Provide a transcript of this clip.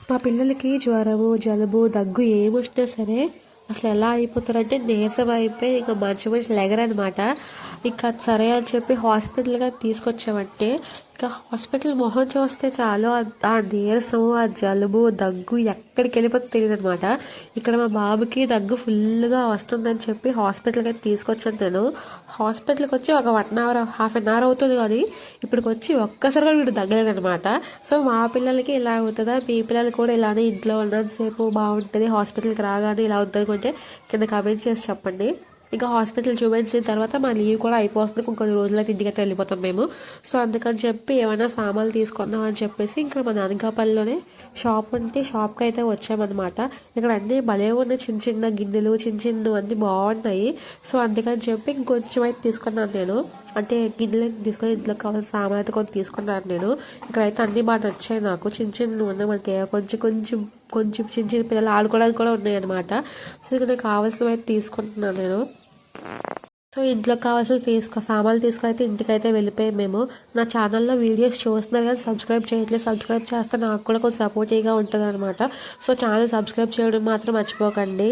మా పిల్లలకి జ్వరము, జలుబు, దగ్గు ఏమొచ్చినా సరే అసలు ఎలా అయిపోతారంటే నీరసం అయిపోయి ఇంక మంచి మంచి లెగరనమాట. ఇంకా సరే అని చెప్పి హాస్పిటల్గా తీసుకొచ్చామంటే ఇంకా హాస్పిటల్ మొహం చూస్తే చాలు ఆ నీరసము, ఆ జలుబు, దగ్గు ఎక్కడికి వెళ్ళిపోతే తెలియదు అనమాట. ఇక్కడ మా బాబుకి దగ్గు ఫుల్గా వస్తుందని చెప్పి హాస్పిటల్కి అయితే తీసుకొచ్చాను నేను. హాస్పిటల్కి వచ్చి ఒక 1 అవర్, హాఫ్ అన్ అవర్ అవుతుంది. కానీ ఇప్పటికి వచ్చి ఒక్కసారి కూడా వీడు దగ్గలేదనమాట. సో మా పిల్లలకి ఇలా అవుతుందా, మీ పిల్లలు కూడా ఇలానే ఇంట్లో ఉన్నంతసేపు బాగుంటుంది, హాస్పిటల్కి రాగానే ఇలా అవుతుంది కొంటే కింద కామెంట్ చేసి చెప్పండి. ఇంకా హాస్పిటల్ చూపించిన తర్వాత మా లీవ్ కూడా అయిపోతుంది, ఇంకొన్ని రోజులకి ఇంటికైతే వెళ్ళిపోతాం మేము. సో అందుకని చెప్పి ఏమైనా సామాన్లు తీసుకుందాం అని చెప్పేసి ఇక్కడ మా అనకాపల్లిలోనే షాప్ ఉంటే షాప్కి అయితే వచ్చామన్నమాట. ఇక్కడ అన్నీ భలే ఉన్నాయి, చిన్న చిన్న గిన్నెలు, చిన్న చిన్న అన్నీ బాగున్నాయి. సో అందుకని చెప్పి ఇంకొంచెం అయితే తీసుకున్నాను నేను. అంటే గిన్నెలు తీసుకొని ఇంట్లో కావాల్సిన సామాన్ అయితే కొంచెం తీసుకున్నాను నేను. ఇక్కడైతే అన్నీ బాగా నచ్చాయి నాకు. చిన్న చిన్న ఉన్నాయి, మనకి కొంచెం కొంచెం కొంచెం చిన్న చిన్న పిల్లలు ఆడుకోవడానికి కూడా ఉన్నాయి అనమాట. సో ఇక్కడ నాకు కావాల్సినవి అయితే తీసుకుంటున్నాను నేను. సో ఇంట్లో కావాల్సిన సామాన్లు తీసుకొని అయితే ఇంటికైతే వెళ్ళిపోయాం మేము. నా ఛానల్లో వీడియోస్ చూస్తున్నారు కానీ సబ్స్క్రైబ్ చేయట్లేదు. సబ్స్క్రైబ్ చేస్తే నాకు కూడా కొంచెం సపోర్టివ్గా ఉంటుంది అనమాట. సో ఛానల్ సబ్స్క్రైబ్ చేయడం మాత్రం మర్చిపోకండి.